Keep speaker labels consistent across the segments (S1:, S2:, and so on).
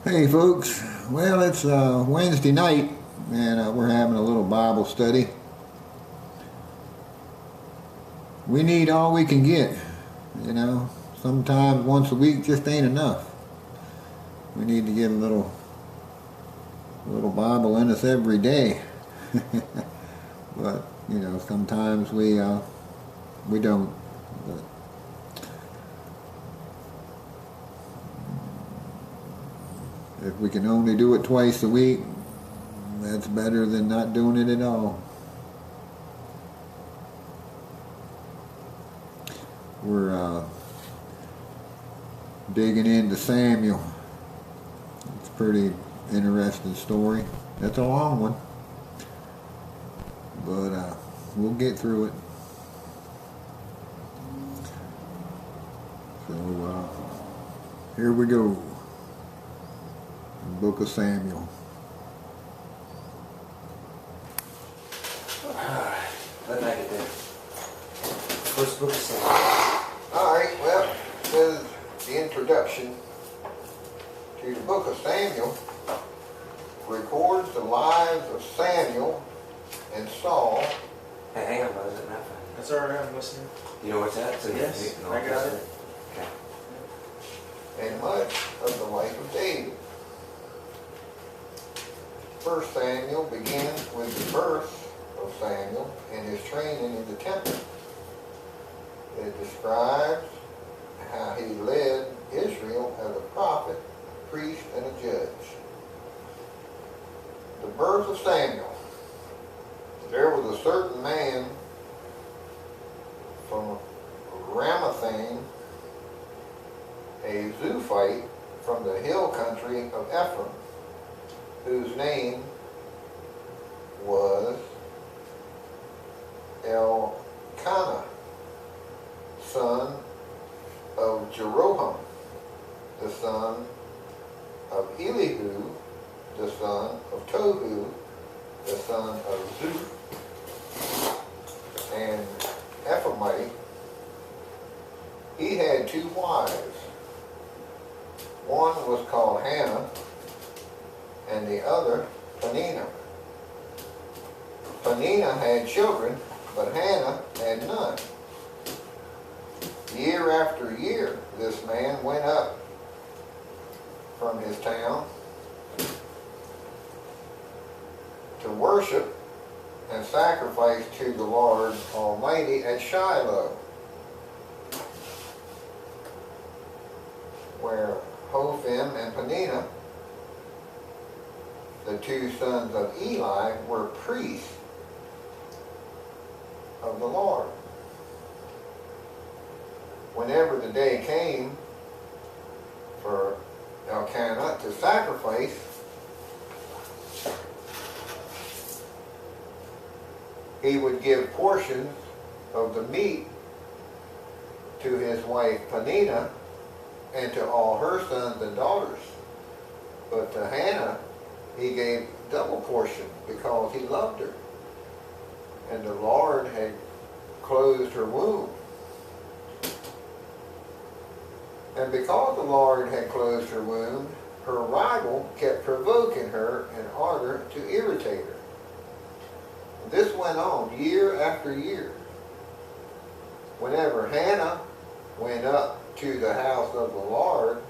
S1: Hey folks, well it's Wednesday night and we're having a little Bible study. We need all we can get, you know. Sometimes once a week just ain't enough. We need to get a little Bible in us every day. But you know, sometimes we don't. But if we can only do it twice a week, that's better than not doing it at all. We're digging into Samuel. It's a pretty interesting story. It's a long one, but we'll get through it. So here we go. The Book of Samuel.
S2: Let me get there. First book of Samuel.
S1: Alright, well, this is the introduction to the Book of Samuel. Records the lives of Samuel and Saul.
S2: Hey, hang on, brother. Is it not fine?
S3: That's alright, I'm listening.
S2: You know what's that? So
S3: Yes,
S2: no,
S3: I got it.
S2: Okay.
S1: And much of the life of David. First Samuel begins with the birth of Samuel and his training in the temple. It describes how he led Israel as a prophet, priest, and a judge. The birth of Samuel. There was a certain man from Ramathaim, a Zophite from the hill country of Ephraim, whose name was Elkanah, son of Jeroham, the son of Elihu, the son of Tohu, the son of Zuph, and Ephraimite. He had two wives. One was called Hannah, and the other Peninnah. Peninnah had children, but Hannah had none. Year after year, this man went up from his town to worship and sacrifice to the Lord Almighty at Shiloh, where Hopham and Peninnah, the two sons of Eli, were priests of the Lord. Whenever the day came for Elkanah to sacrifice, he would give portions of the meat to his wife Peninnah and to all her sons and daughters. But to Hannah he gave double portion because he loved her. And the Lord had closed her womb. And because the Lord had closed her womb, her rival kept provoking her in order to irritate her. This went on year after year. Whenever Hannah went up to the house of the Lord,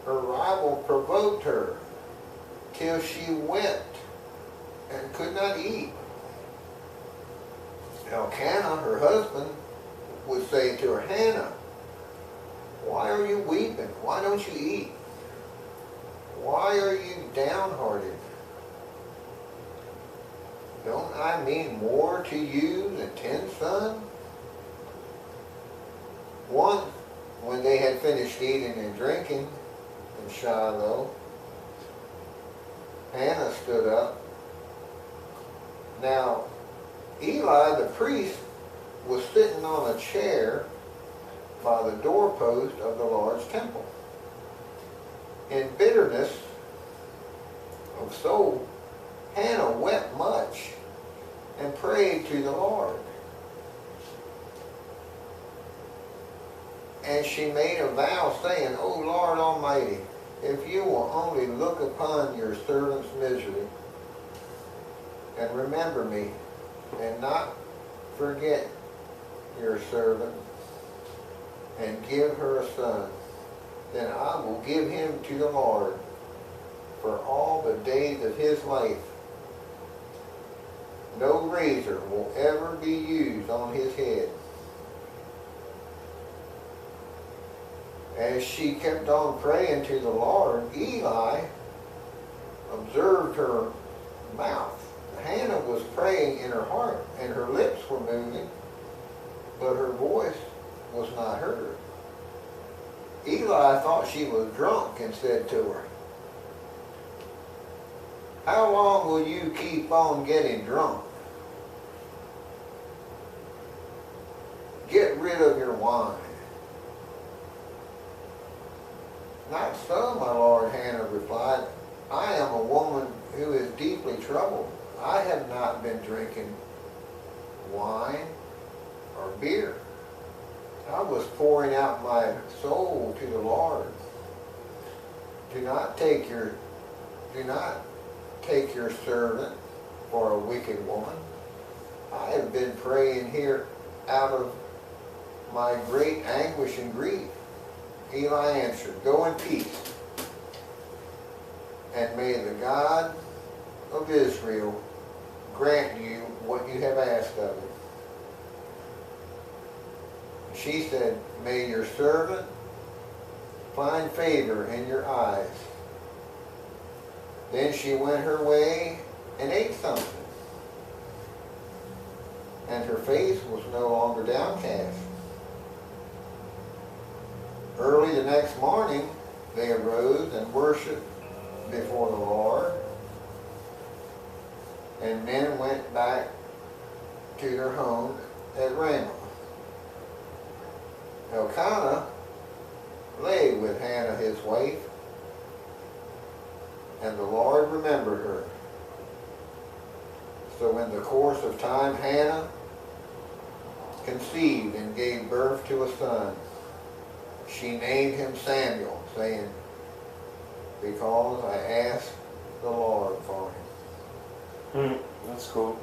S1: her rival provoked her till she wept and could not eat. Elkanah, her husband, would say to her, Hannah, why are you weeping? Why don't you eat? Why are you downhearted? Don't I mean more to you than 10 sons? Once, when they had finished eating and drinking in Shiloh, Hannah stood up. Now, Eli the priest was sitting on a chair by the doorpost of the Lord's temple. In bitterness of soul, Hannah wept much and prayed to the Lord. And she made a vow saying, O Lord Almighty, if you will only look upon your servant's misery and remember me and not forget your servant and give her a son, then I will give him to the Lord for all the days of his life. No razor will ever be used on his head. As she kept on praying to the Lord, Eli observed her mouth. Hannah was praying in her heart, and her lips were moving, but her voice was not heard. Eli thought she was drunk and said to her, "How long will you keep on getting drunk? Get rid of your wine." "Not so, my lord," Hannah replied. "I am a woman who is deeply troubled. I have not been drinking wine or beer. I was pouring out my soul to the Lord. Do not take your servant for a wicked woman. I have been praying here out of my great anguish and grief." Eli answered, "Go in peace, and may the God of Israel grant you what you have asked of him." She said, "May your servant find favor in your eyes." Then she went her way and ate something, and her face was no longer downcast. Early the next morning, they arose and worshiped before the Lord, and men went back to their home at Ramah. Elkanah lay with Hannah his wife, and the Lord remembered her. So in the course of time, Hannah conceived and gave birth to a son. She named him Samuel, saying, "Because I asked the Lord for him."
S2: That's cool.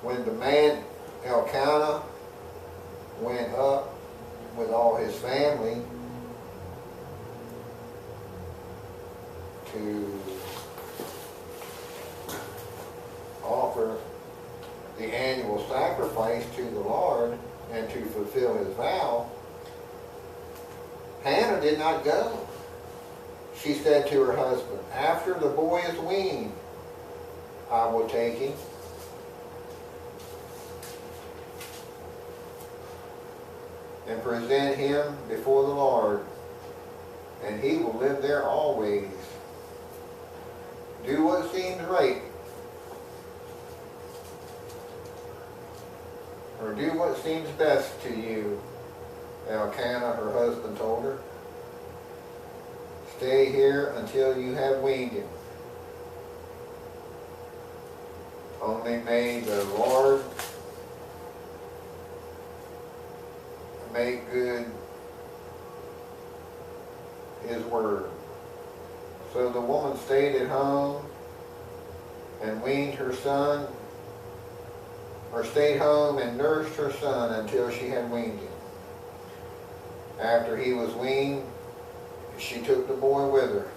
S1: When the man Elkanah went up with all his family to offer the annual sacrifice to the Lord and to fulfill his vow, Hannah did not go. She said to her husband, "After the boy is weaned, I will take him." "And present him before the Lord, and he will live there always. Do what seems right, or do what seems best to you," Elkanah, her husband, told her. "Stay here until you have weaned him. Only may the Lord make good his word." So the woman stayed at home and weaned her son, or stayed home and nursed her son until she had weaned him. After he was weaned, she took the boy with her,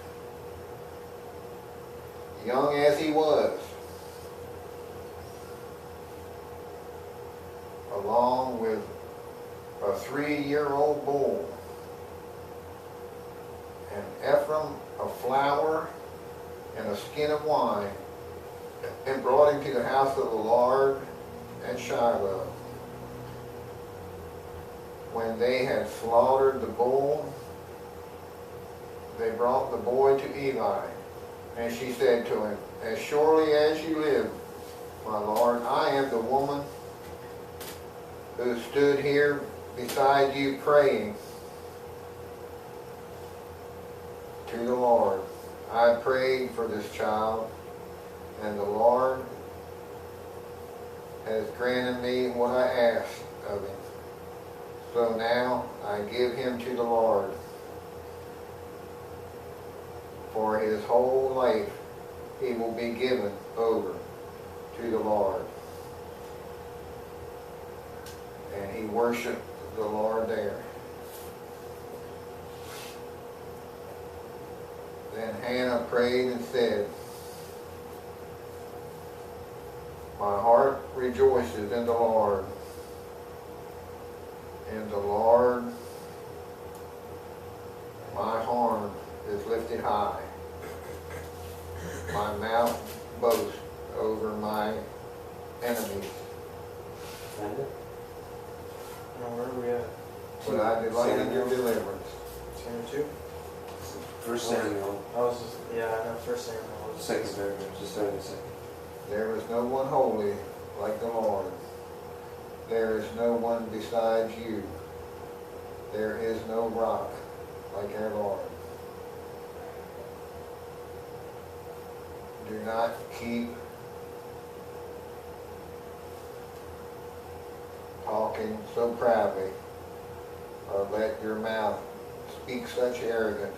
S1: young as he was, along with a 3-year-old bull, and Ephraim of flour and a skin of wine, and brought him to the house of the Lord at Shiloh. When they had slaughtered the bull, they brought the boy to Eli, and she said to him, "As surely as you live, my lord, I am the woman who stood here beside you praying to the Lord. I prayed for this child, and the Lord has granted me what I asked of him. So now I give him to the Lord. for his whole life he will be given over to the Lord. And he worshiped the Lord there. Then Hannah prayed and said, my heart rejoices in the Lord, and the Lord, my horn is lifted high. My mouth boasts over my enemies.
S2: Find it?
S3: No, where are we at?
S1: But I delight in your deliverance.
S3: Samuel 2?
S2: First Samuel.
S3: I was just, yeah, I know, First Samuel. I was
S2: Second paragraph. Just starting the second.
S1: There is no one holy like the Lord. There is no one besides you. There is no rock like our Lord. Do not keep talking so proudly, or let your mouth speak such arrogance.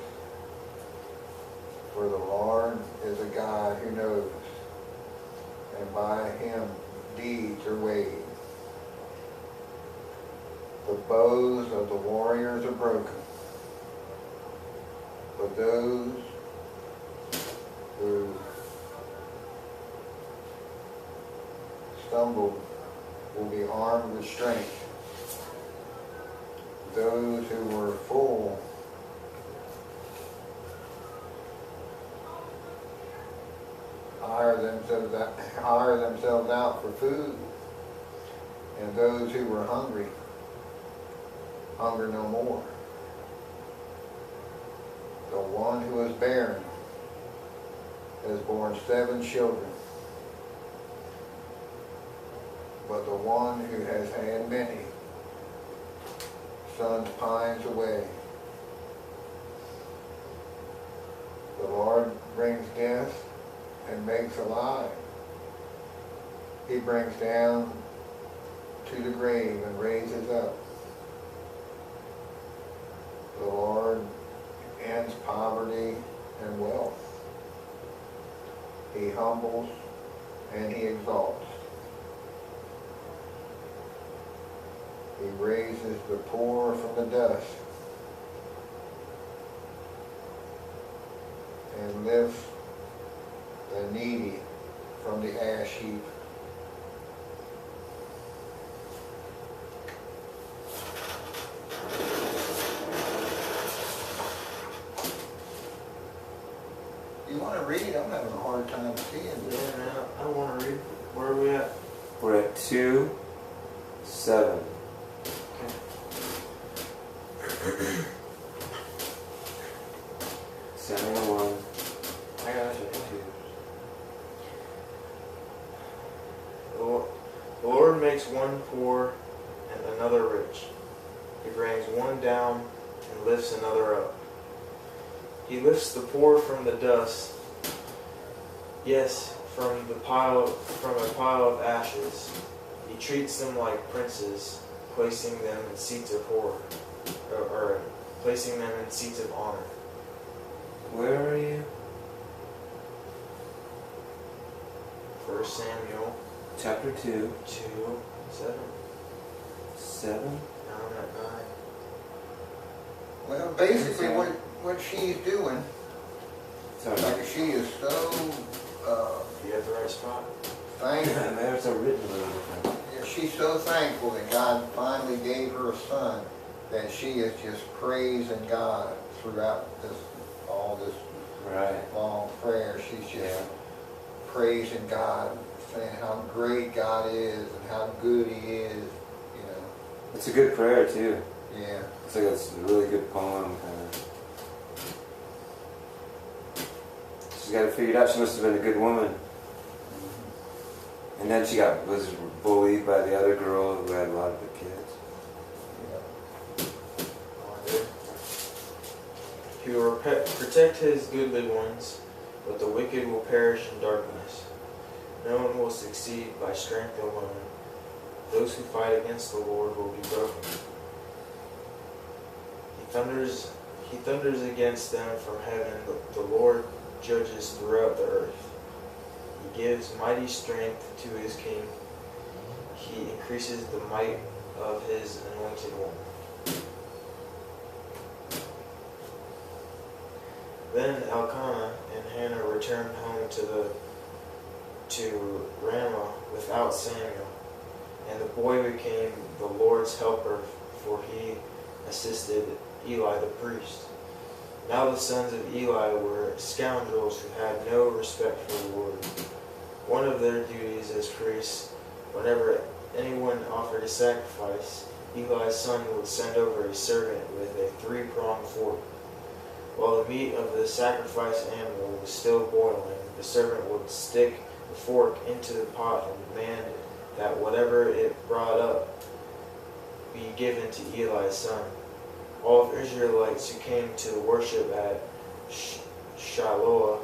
S1: For the Lord is a God who knows, and by him deeds are weighed. The bows of the warriors are broken, but those who stumbled will be armed with strength. Those who were full hire themselves out for food, and those who were hungry hunger no more. The one who is barren has borne 7 children, but the one who has had many sons pines away. The Lord brings death and makes alive. He brings down to the grave and raises up. The Lord ends poverty and wealth. He humbles and he exalts. He raises the poor from the dust and lifts the needy from the ash heap. You want to read? I'm having a hard time seeing
S3: Yeah,
S1: this.
S3: man, I don't want to read. Where are we at?
S2: We're at 2:7. Samuel 1.
S3: I got it.
S2: 2.
S3: The Lord makes one poor and another rich. He brings one down and lifts another up. He lifts the poor from the dust, yes, from a pile of ashes. He treats them like princes, placing them in seats of placing them in seats of honor.
S2: Where are you?
S3: 1 Samuel
S2: Chapter 2.
S3: 2:7.
S2: 7.
S3: Now I'm at 9.
S1: Well, basically what she's doing,
S2: Sorry.
S1: like she is so
S3: You have the right spot.
S1: thankful.
S2: There's a written a little different.
S1: She's so thankful that God finally gave her a son, that she is just praising God throughout all this
S2: Right.
S1: long prayer. She's just praising God, saying how great God is and how good He is. You know.
S2: It's a good prayer too.
S1: Yeah.
S2: It's like it's a really good poem kind of. She's got it figured out. She must have been a good woman. And then she was bullied by the other girl who had a lot of the kids.
S1: Yeah.
S3: He will protect his goodly ones, but the wicked will perish in darkness. No one will succeed by strength alone. Those who fight against the Lord will be broken. He thunders against them from heaven. The Lord judges throughout the earth. He gives mighty strength to his king. He increases the might of his anointed one. Then Elkanah and Hannah returned home to Ramah without Samuel, and the boy became the Lord's helper, for he assisted Eli the priest. Now the sons of Eli were scoundrels who had no respect for the Lord. One of their duties as priests, whenever anyone offered a sacrifice, Eli's son would send over a servant with a 3-pronged fork. While the meat of the sacrificed animal was still boiling, the servant would stick the fork into the pot and demand that whatever it brought up be given to Eli's son. All of Israelites who came to worship at Shiloh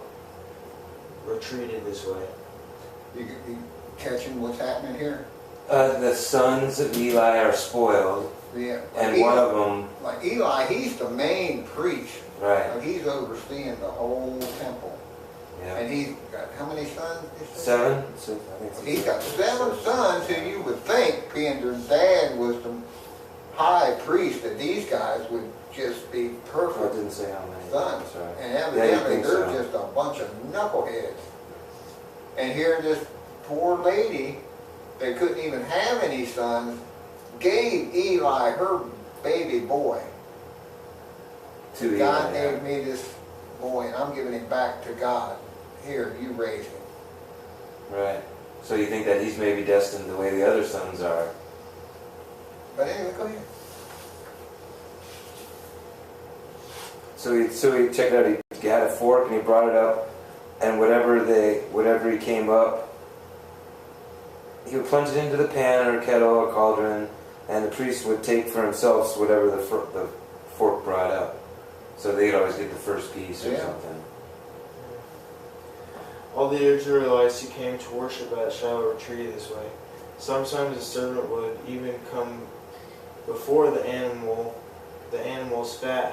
S3: retreated this way.
S1: You catching what's happening here?
S2: The sons of Eli are spoiled,
S1: Yeah.
S2: and one of them,
S1: Like Eli, he's the main priest.
S2: right?
S1: Like he's overseeing the whole temple.
S2: Yeah.
S1: And he's got how many sons? you said?
S2: 7. So I think it's
S1: He's got 7 sons who you would think, being their dad was the high priest, that these guys would just be
S2: Oh, it
S1: perfect
S2: didn't say how many.
S1: sons.
S2: Sorry.
S1: And
S2: Yeah, you
S1: evidently
S2: think
S1: they're
S2: so.
S1: just a bunch of knuckleheads. And here this poor lady that couldn't even have any sons gave Eli her baby boy.
S2: To Eli,
S1: God
S2: yeah.
S1: gave me this boy and I'm giving him back to God. Here, you raise him.
S2: Right. So you think that he's maybe destined the way the other sons are?
S1: But anyway, go ahead.
S2: So he check it out. He had a fork and he brought it up, and whatever he came up, he would plunge it into the pan or kettle or cauldron, and the priest would take for himself whatever the fork brought up. So they'd always get the first piece or
S1: Yeah.
S2: something.
S3: All the Israelites who came to worship at Shiloh retreated this way. Sometimes a servant would even come before the animal's fat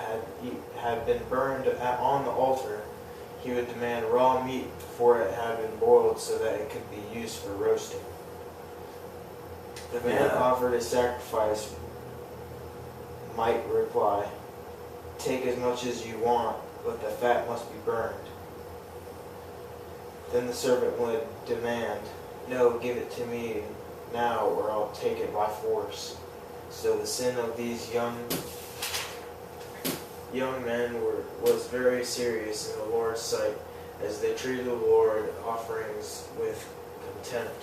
S3: had been burned on the altar. He would demand raw meat before it had been boiled so that it could be used for roasting. The man offered a sacrifice might reply, "Take as much as you want, but the fat must be burned." Then the servant would demand, "No, give it to me now or I'll take it by force." So the sin of these young men was very serious in the Lord's sight, as they treated the Lord offerings with contempt.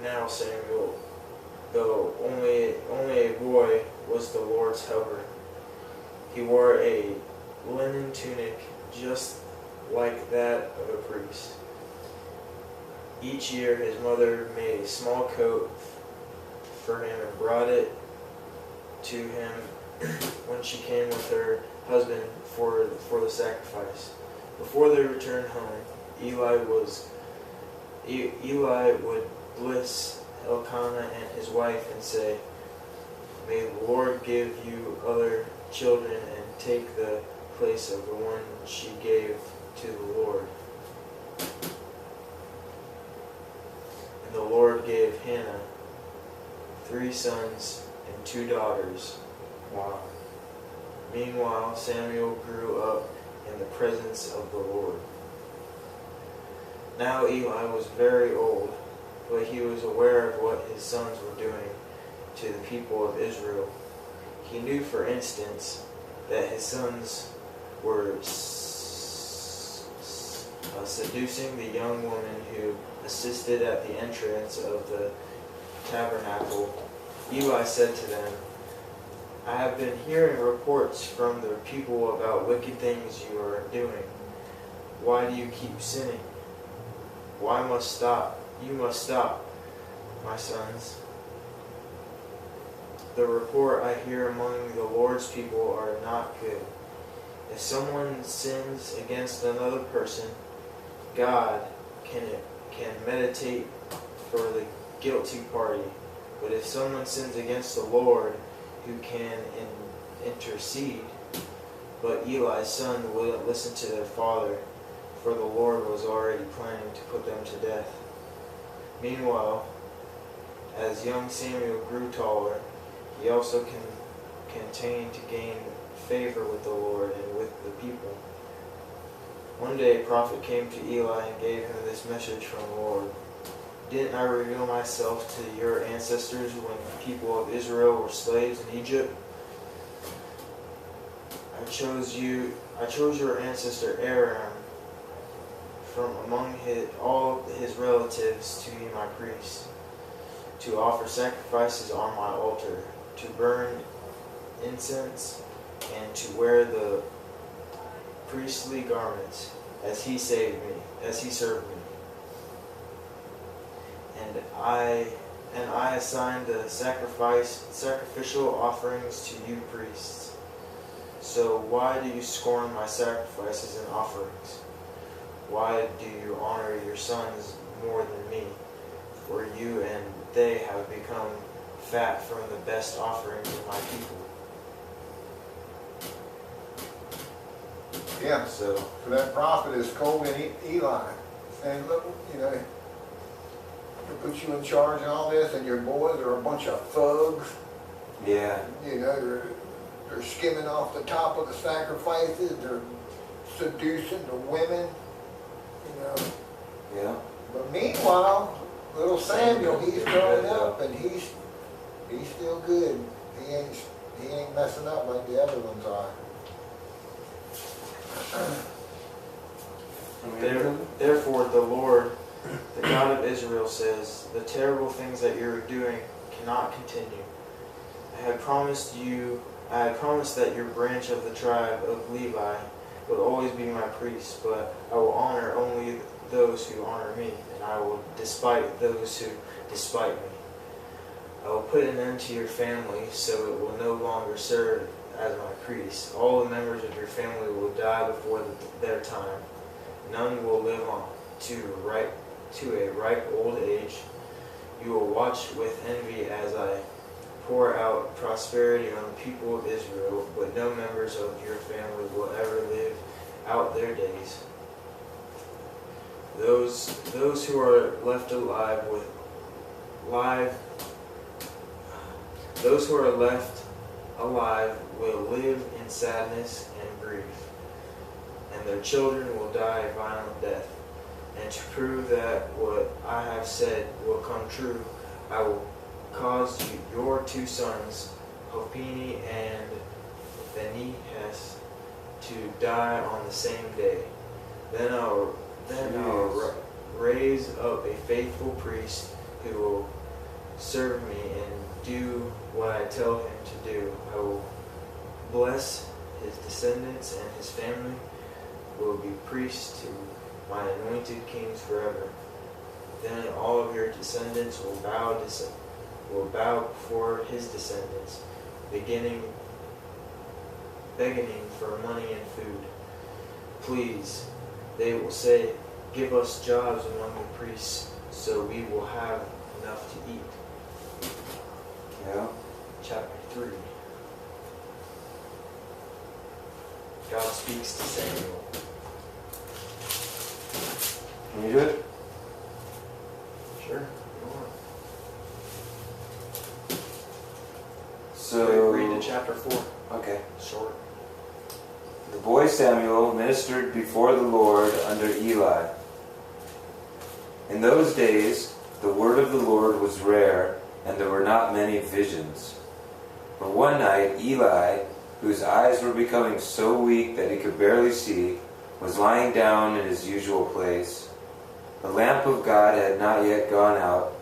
S3: Now Samuel, though only a boy, was the Lord's helper. He wore a linen tunic just like that of a priest. Each year his mother made a small coat for him and brought it to him when she came with her husband for the sacrifice. Before they returned home, Eli would bless Elkanah and his wife and say, "May the Lord give you other children and take the place of the one she gave to the Lord." And the Lord gave Hannah 3 sons and 2 daughters.
S2: Wow.
S3: Meanwhile, Samuel grew up in the presence of the Lord. Now Eli was very old, but he was aware of what his sons were doing to the people of Israel. He knew, for instance, that his sons were seducing the young woman who assisted at the entrance of the tabernacle. Eli said to them, "I have been hearing reports from the people about wicked things you are doing. Why do you keep sinning? Why must stop? You must stop, my sons. The report I hear among the Lord's people are not good. If someone sins against another person, God can mediate for the guilty party. But if someone sins against the Lord, who can intercede?" But Eli's son wouldn't listen to their father, for the Lord was already planning to put them to death. Meanwhile, as young Samuel grew taller, he also continued to gain favor with the Lord and with the people. One day a prophet came to Eli and gave him this message from the Lord. Didn't I reveal myself to your ancestors when the people of Israel were slaves in Egypt? I chose your ancestor Aaron from among all his relatives to be my priest, to offer sacrifices on my altar, to burn incense, and to wear the priestly garments, as he served me. And I assigned the sacrificial offerings to you priests. So why do you scorn my sacrifices and offerings? Why do you honor your sons more than me? For you and they have become fat from the best offerings of my people.
S1: Yeah.
S3: So
S1: that prophet is scolding Eli, saying, look, to put you in charge and all this, and your boys are a bunch of thugs.
S2: Yeah.
S1: They're skimming off the top of the sacrifices. They're seducing the women.
S2: Yeah.
S1: But meanwhile, little Samuel, he's growing up, and he's still good. He ain't messing up like the other ones are.
S3: Therefore, the Lord, the God of Israel, says, the terrible things that you are doing cannot continue. I had promised that your branch of the tribe of Levi would always be my priest, but I will honor only those who honor me, and I will despite those who despite me. I will put an end to your family, so it will no longer serve as my priest. All the members of your family will die before their time. None will live on to a ripe old age. You will watch with envy as I pour out prosperity on the people of Israel, but no members of your family will ever live out their days. Those who are left alive will live in sadness and grief, and their children will die a violent death. And to prove that what I have said will come true, I will cause your two sons, Hophni and Phinehas, to die on the same day. Then I'll raise up a faithful priest who will serve me and do what I tell him to do. I will bless his descendants, and his family will be priests to my anointed kings forever. Then all of your descendants will bow before his descendants, begging for money and food. Please, they will say, give us jobs among the priests, so we will have enough to eat.
S2: Yeah.
S3: Chapter 3. God speaks to Samuel.
S2: Can you do it?
S3: Sure.
S2: So
S3: read to chapter 4.
S2: Okay.
S3: Short.
S2: The boy Samuel ministered before the Lord under Eli. In those days, the word of the Lord was rare, and there were not many visions. But one night, Eli, whose eyes were becoming so weak that he could barely see, was lying down in his usual place. The lamp of God had not yet gone out,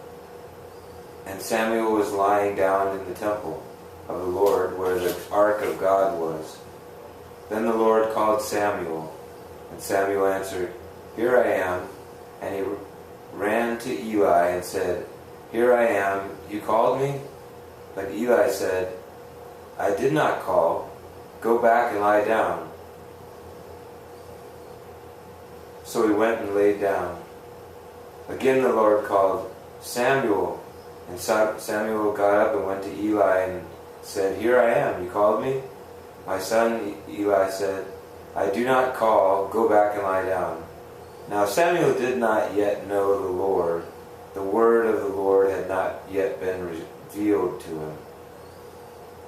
S2: and Samuel was lying down in the temple of the Lord, where the ark of God was. Then the Lord called Samuel, and Samuel answered, Here I am. And he ran to Eli and said, Here I am. You called me? But Eli said, I did not call. Go back and lie down. So he went and laid down. Again the Lord called, Samuel. And Samuel got up and went to Eli and said, Here I am. You called me? My son, Eli said, I do not call, go back and lie down. Now Samuel did not yet know the Lord. The word of the Lord had not yet been revealed to him.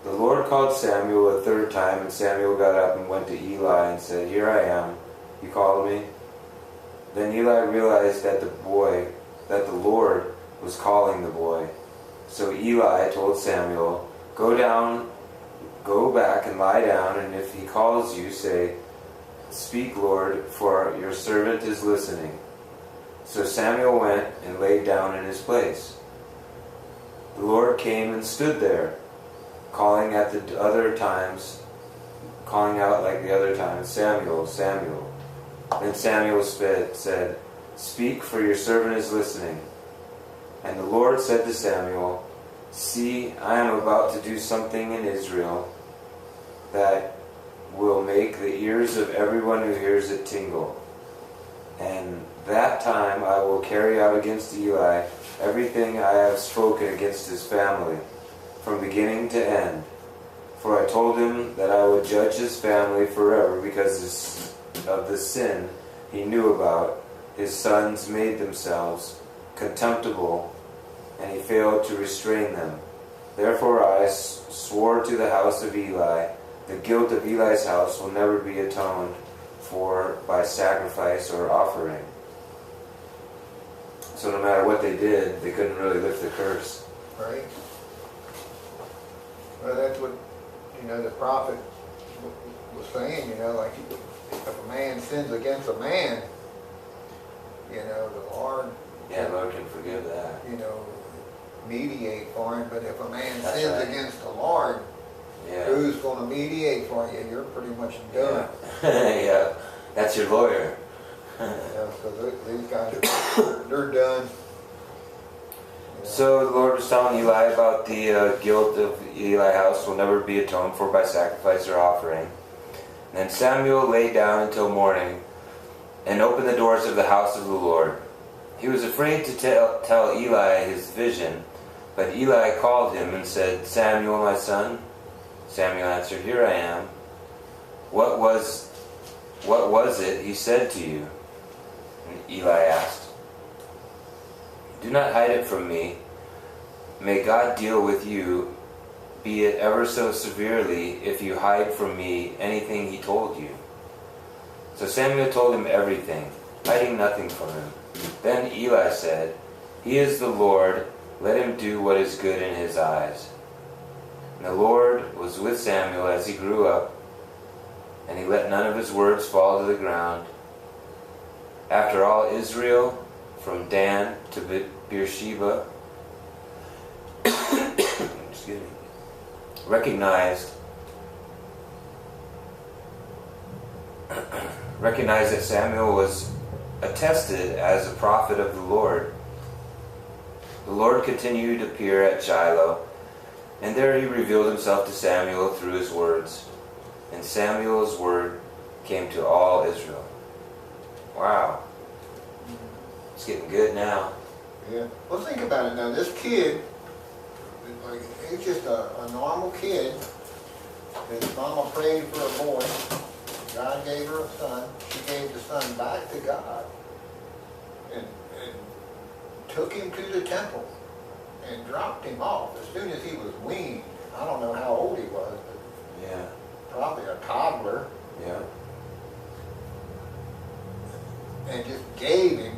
S2: The Lord called Samuel a third time, and Samuel got up and went to Eli and said, Here I am. You called me? Then Eli realized that the Lord was calling the boy. So Eli told Samuel, Go back and lie down, and if he calls you, say, Speak, Lord, for your servant is listening. So Samuel went and laid down in his place. The Lord came and stood there, calling out like the other times, Samuel, Samuel. Then Samuel said, Speak, for your servant is listening. And the Lord said to Samuel, See, I am about to do something in Israel that will make the ears of everyone who hears it tingle. And that time I will carry out against Eli everything I have spoken against his family, from beginning to end. For I told him that I would judge his family forever because of the sin he knew about. His sons made themselves contemptible, and he failed to restrain them. Therefore I swore to the house of Eli, the guilt of Eli's house will never be atoned for by sacrifice or offering. So no matter what they did, they couldn't really lift the curse.
S1: Right? Well, that's what, the prophet was saying, like if a man sins against a man, the Lord...
S2: Yeah, the Lord can forgive that.
S1: Mediate for him, but if a man
S2: That's
S1: sins
S2: right.
S1: against the Lord,
S2: Yeah.
S1: who's going to mediate for you? You're pretty much done.
S2: Yeah. Yeah. That's your lawyer.
S1: So these guys, they're done.
S2: So the Lord was telling Eli about the guilt of Eli's house will never be atoned for by sacrifice or offering. And then Samuel lay down until morning and opened the doors of the house of the Lord. He was afraid to tell Eli his vision, but Eli called him and said, Samuel, my son. Samuel answered, Here I am. What was it he said to you? And Eli asked, Do not hide it from me. May God deal with you, be it ever so severely, if you hide from me anything he told you. So Samuel told him everything, hiding nothing from him. Then Eli said, He is the Lord, let him do what is good in his eyes. And the Lord was with Samuel as he grew up, and he let none of his words fall to the ground. After all Israel, from Dan to Beersheba, excuse me, recognized that Samuel was attested as a prophet of the Lord. The Lord continued to appear at Shiloh, and there he revealed himself to Samuel through his words. And Samuel's word came to all Israel. Wow. It's getting good now.
S1: Yeah. Well, think about it now. This kid, he's just a normal kid. His mama prayed for a boy. God gave her a son. She gave the son back to God and took him to the temple and dropped him off as soon as he was weaned. I don't know how old he was, but
S2: Yeah.
S1: probably a toddler,
S2: Yeah.
S1: and just gave him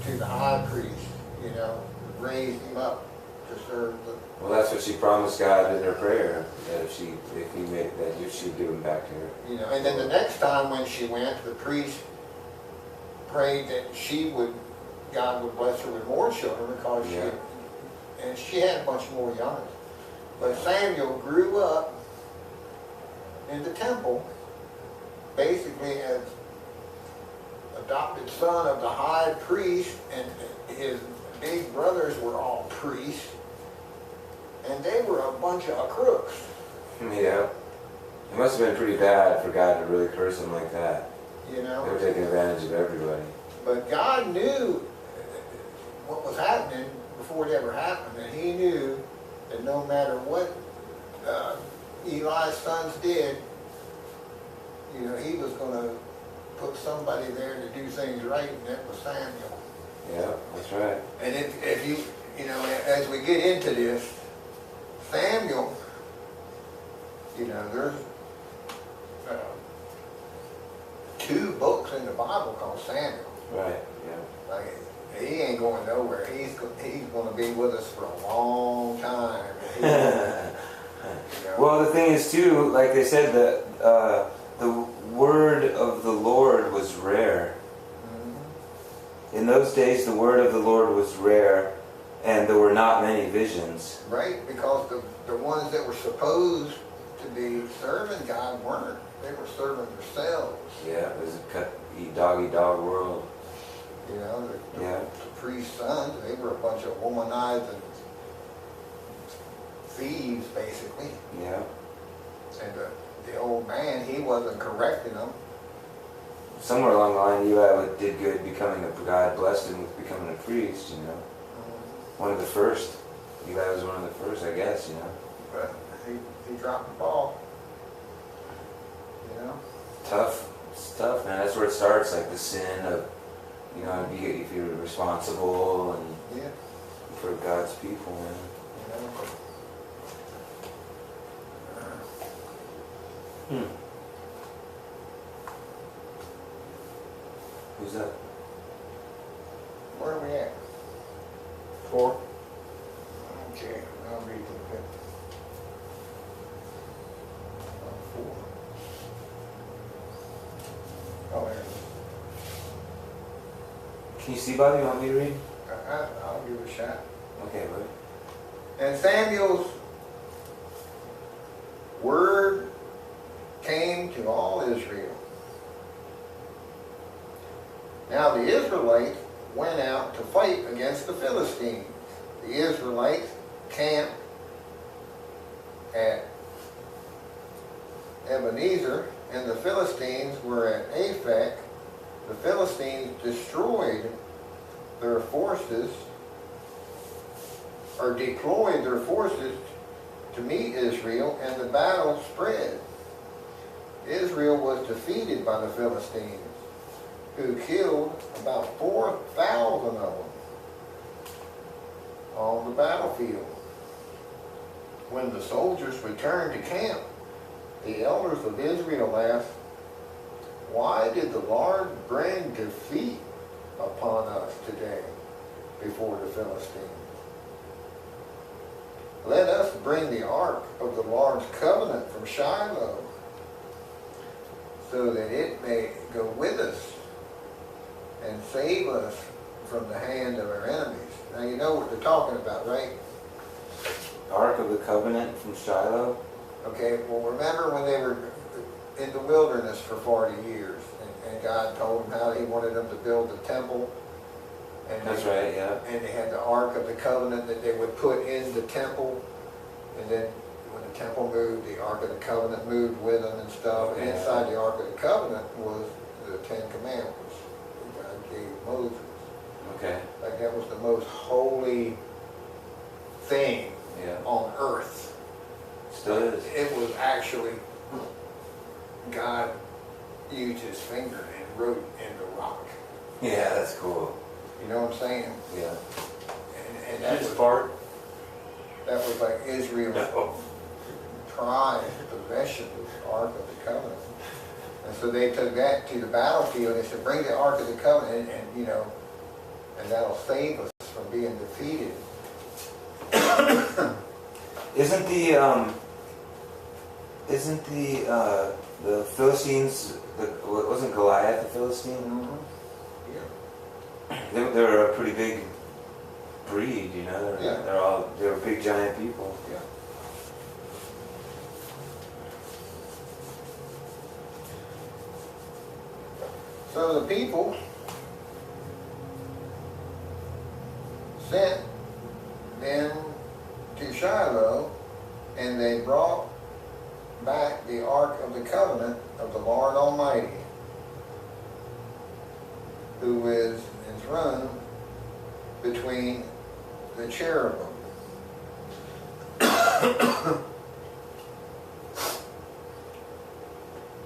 S1: to the high priest, raised him up to serve the...
S2: Well, that's what she promised God in her prayer, that if she'd give him back to her.
S1: And then the next time when she went, the priest prayed that God would bless her with more children because she had a bunch more youngers. But Samuel grew up in the temple, basically as adopted son of the high priest, and his big brothers were all priests, and they were a bunch of crooks.
S2: Yeah. It must have been pretty bad for God to really curse him like that. They were taking advantage of everybody.
S1: But God knew what was happening before it ever happened, and he knew that no matter what Eli's sons did, you know, he was gonna put somebody there to do things right, and that was Samuel.
S2: Yeah, that's right.
S1: And if you know, as we get into this, Samuel, you know, there's 2 books in the Bible called Samuel.
S2: Right, yeah.
S1: Like, he ain't going nowhere. He's going to be with us for a long time. You know?
S2: Well, the thing is too, like they said, that the word of the Lord was rare.
S1: Mhm.
S2: In those days, the word of the Lord was rare, and there were not many visions.
S1: Right, because the ones that were supposed to be serving God weren't. They were serving themselves.
S2: Yeah, it was a dog-eat-dog world.
S1: You know,
S2: Yeah.
S1: the priest's sons, they were a bunch of womanizing thieves, basically.
S2: Yeah.
S1: And the old man, he wasn't correcting them.
S2: Somewhere along the line, Eli did good becoming God blessed him with becoming a priest, you know. One of the first. Eli was one of the first, I guess, you know.
S1: But he dropped the ball. You know?
S2: Tough. It's tough, man. That's where it starts, like the sin of, you know, if you're responsible and
S1: Yeah.
S2: for God's people, man.
S1: You know?
S2: Who's that?
S1: Where are we at?
S3: 4.
S1: Okay, I'll read to the 5th. 4. Oh, there it is.
S2: Can you see, Bobby? You want me to read?
S1: I'll give it a shot.
S2: Okay, buddy.
S1: And Samuel's word came to all Israel. Now the Israelites went out to fight against the Philistines. The Israelites camped at Ebenezer, and the Philistines were at Aphek. The Philistines destroyed their forces, or deployed their forces to meet Israel, and the battle spread. Israel was defeated by the Philistines, who killed about 4,000 of them on the battlefield. When the soldiers returned to camp, the elders of Israel asked, "Why did the Lord bring defeat upon us today before the Philistines? Let us bring the ark of the Lord's covenant from Shiloh, so that it may go with us and save us from the hand of our enemies." Now you know what they're talking about, right?
S2: Ark of the Covenant from Shiloh.
S1: Okay, well remember when they were in the wilderness for 40 years, and God told them how he wanted them to build the temple. And
S2: That's right, yeah.
S1: And they had the Ark of the Covenant that they would put in the temple, and then when the temple moved, the Ark of the Covenant moved with them and stuff. And
S2: Yeah.
S1: inside the Ark of the Covenant was the 10 Commandments that God gave Moses.
S2: Okay.
S1: Like that was the most holy thing
S2: Yeah.
S1: on earth.
S2: Still is.
S1: It was actually, God used his finger and wrote in the rock.
S2: Yeah, that's cool.
S1: You know what I'm saying?
S2: Yeah.
S1: And that
S3: His
S1: was,
S3: part.
S1: that was like Israel's
S2: No.
S1: pride, possession, the Ark of the Covenant. And so they took that to the battlefield. They said, bring the Ark of the Covenant, and you know, and that'll save us from being defeated.
S2: Isn't the Philistines, wasn't Goliath the Philistine?
S1: Mm-hmm. Yeah.
S2: They were a pretty big breed, you know.
S1: Yeah.
S2: They were big giant people.
S1: Yeah. So the people sent them to Shiloh, and they brought back the Ark of the Covenant of the Lord Almighty, who is enthroned between the cherubim.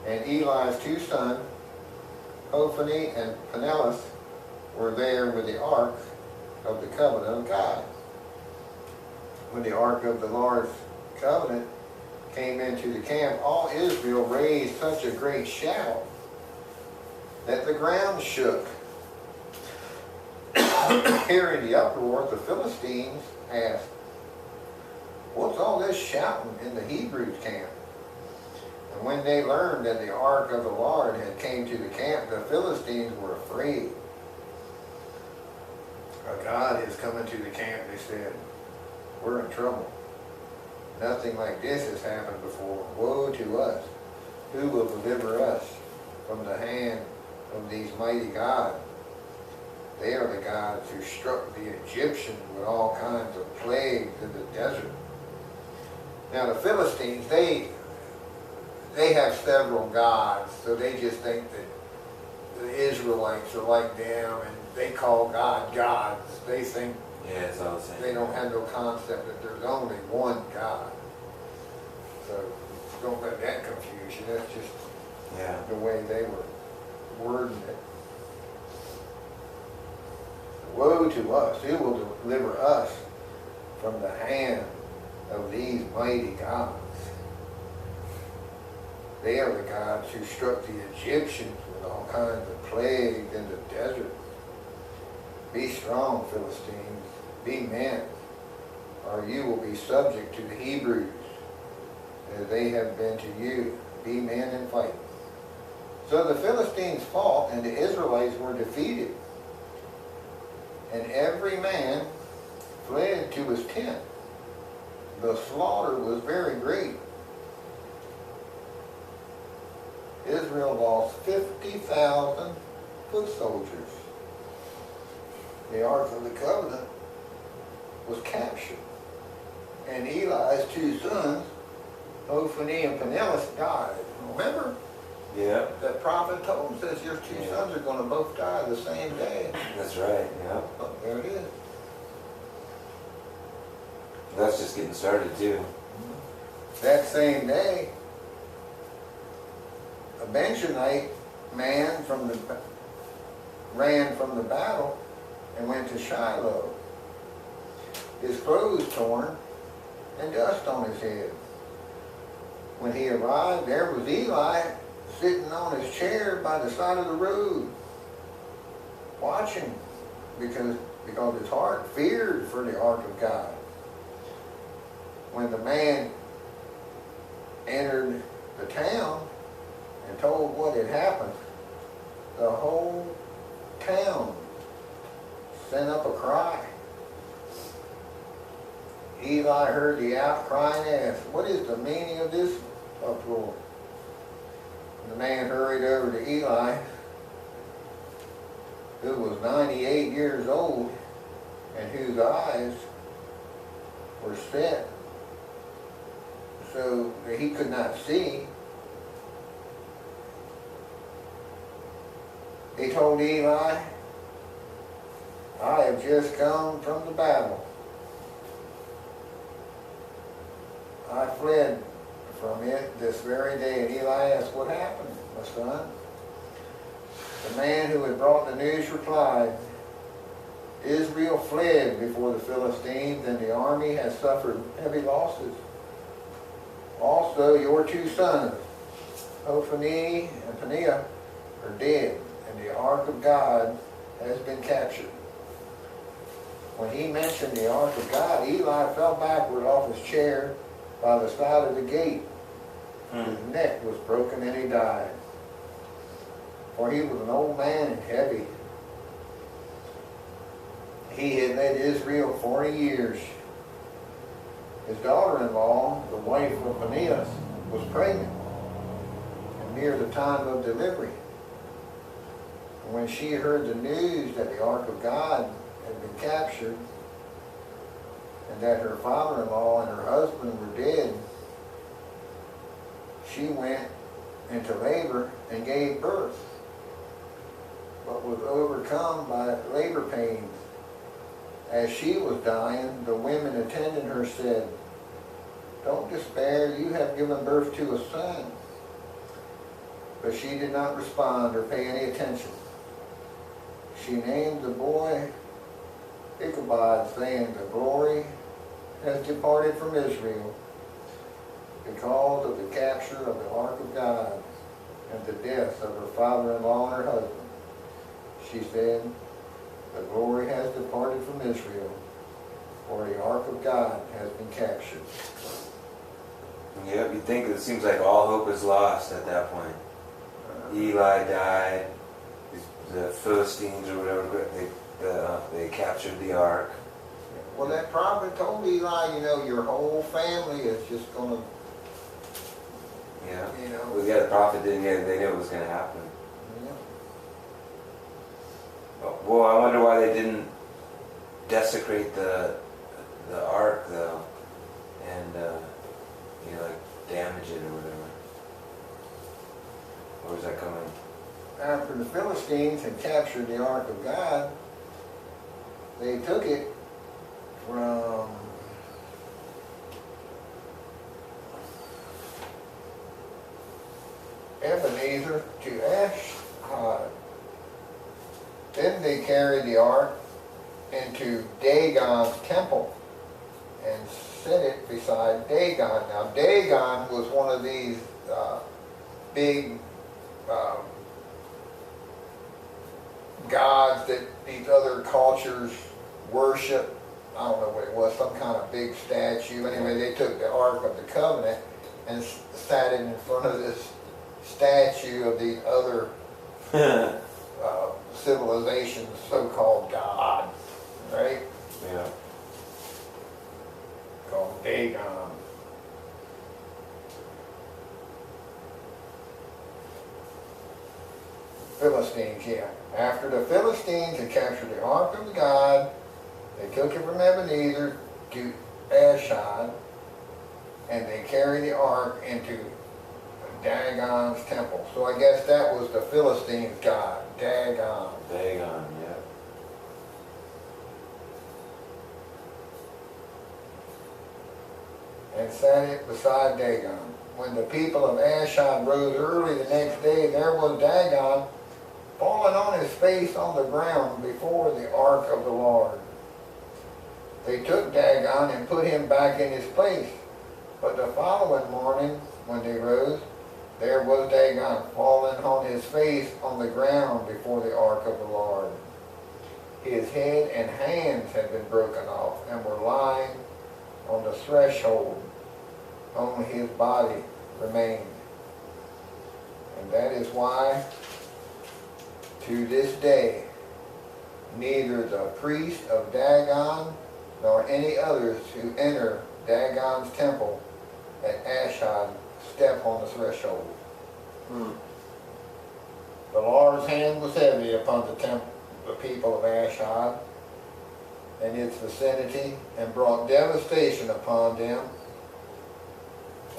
S1: and Eli's two sons, Hophni and Phinehas, were there with the ark of the covenant of God. When the ark of the Lord's covenant came into the camp, all Israel raised such a great shout that the ground shook. Hearing the uproar, the Philistines asked, "What's all this shouting in the Hebrews' camp?" And when they learned that the ark of the Lord had came to the camp, the Philistines were afraid. "A God is coming to the camp," they said. "We're in trouble. Nothing like this has happened before. Woe to us! Who will deliver us from the hand of these mighty gods? They are the gods who struck the Egyptians with all kinds of plagues in the desert." Now the Philistines, they have several gods, so they just think that the Israelites are like them, and they call God gods. They think
S2: Yeah, it's all the same.
S1: they don't have no concept that there's only one God. So don't let that confuse you. That's just
S2: Yeah.
S1: the way they were wording it. Woe to us! Who will deliver us from the hand of these mighty gods? They are the gods who struck the Egyptians with all kinds of plagues in the desert. Be strong, Philistines. Be men, or you will be subject to the Hebrews, as they have been to you. Be men and fight. So the Philistines fought, and the Israelites were defeated. And every man fled to his tent. The slaughter was very great. Israel lost 50,000 foot soldiers. The Ark of the Covenant was captured. And Eli's two sons, Hophni and Phinehas, died. Remember?
S2: Yeah.
S1: That prophet told him, says, your two sons are going to both die the same day.
S2: That's right. Yeah.
S1: Oh, there it is.
S2: That's just getting started too.
S1: That same day, a Benjamite man ran from the battle and went to Shiloh, his clothes torn and dust on his head. When he arrived, there was Eli sitting on his chair by the side of the road, watching, because his heart feared for the ark of God. When the man entered the town and told what had happened, the whole town sent up a cry. Eli heard the outcry and asked, "What is the meaning of this uproar?" And the man hurried over to Eli, who was 98 years old and whose eyes were set so that he could not see. He told Eli, "I have just come from the battle. I fled from it this very day." And Eli asked, "What happened, my son?" The man who had brought the news replied, "Israel fled before the Philistines, and the army has suffered heavy losses. Also, your two sons, Hophni and Phinehas, are dead, and the ark of God has been captured." When he mentioned the ark of God, Eli fell backward off his chair by the side of the gate. His neck was broken and he died. For he was an old man and heavy. He had led Israel 40 years. His daughter-in-law, the wife of Phinehas, was pregnant and near the time of delivery. And when she heard the news that the ark of God had been captured and that her father-in-law and her husband were dead, she went into labor and gave birth, but was overcome by labor pains. As she was dying, the women attending her said, "Don't despair, you have given birth to a son." but she did not respond or pay any attention. She named the boy Ichabod, saying, "The glory has departed from Israel because of the capture of the ark of God and the death of her father-in-law and her husband." She said, "The glory has departed from Israel, for the ark of God has been captured."
S2: Yep, you think it seems like all hope is lost at that point. Eli died. The Philistines or whatever, they captured the ark.
S1: Well, that prophet told Eli, you know, your whole family is just going to,
S2: Yeah.
S1: you know.
S2: Well, yeah, the prophet didn't get it. They knew it was going to happen.
S1: Yeah.
S2: Well, I wonder why they didn't desecrate the ark though, and you know, like damage it or whatever. Where's that coming?
S1: After the Philistines had captured the ark of God, they took it from Ebenezer to Ashdod. Then they carried the ark into Dagon's temple and set it beside Dagon. Now Dagon was one of these big gods that these other cultures worship. I don't know what it was, some kind of big statue. Anyway, they took the Ark of the Covenant and sat it in front of this statue of these other civilizations, so-called God, right?
S2: Yeah.
S1: Called Dagon. Philistines, yeah. After the Philistines had captured the Ark of God, they took it from Ebenezer to Ashdod, and they carried the Ark into Dagon's temple. So I guess that was the Philistines' god, Dagon.
S2: Dagon, yeah.
S1: And sat it beside Dagon. When the people of Ashdod rose early the next day, there was Dagon falling on his face on the ground before the ark of the Lord. They took Dagon and put him back in his place. But the following morning, when they rose, there was Dagon fallen on his face on the ground before the ark of the Lord. His head and hands had been broken off and were lying on the threshold. Only his body remained. And that is why, to this day, neither the priest of Dagon nor any others who enter Dagon's temple at Ashdod step on the threshold. The Lord's hand was heavy upon the people of Ashdod and its vicinity, and brought devastation upon them,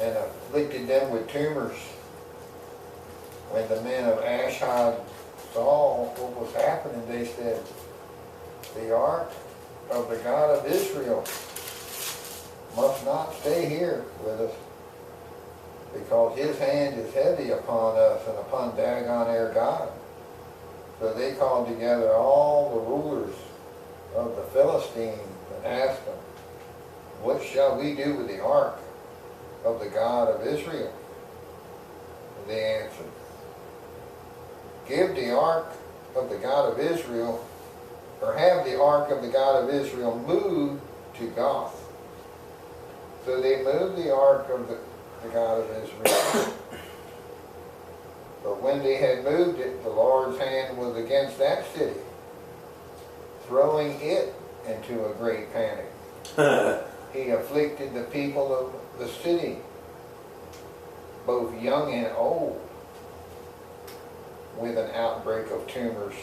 S1: and afflicted them with tumors. When the men of Ashdod saw what was happening, they said, "The ark of the God of Israel must not stay here with us, because his hand is heavy upon us and upon Dagon our God." So they called together all the rulers of the Philistines and asked them, "What shall we do with the ark of the God of Israel?" And they answered, "Give the ark of the God of Israel, or have the ark of the God of Israel moved to Goth." So they moved the ark of the God of Israel. But when they had moved it, the Lord's hand was against that city, throwing it into a great panic. He afflicted the people of the city, both young and old, with an outbreak of tumors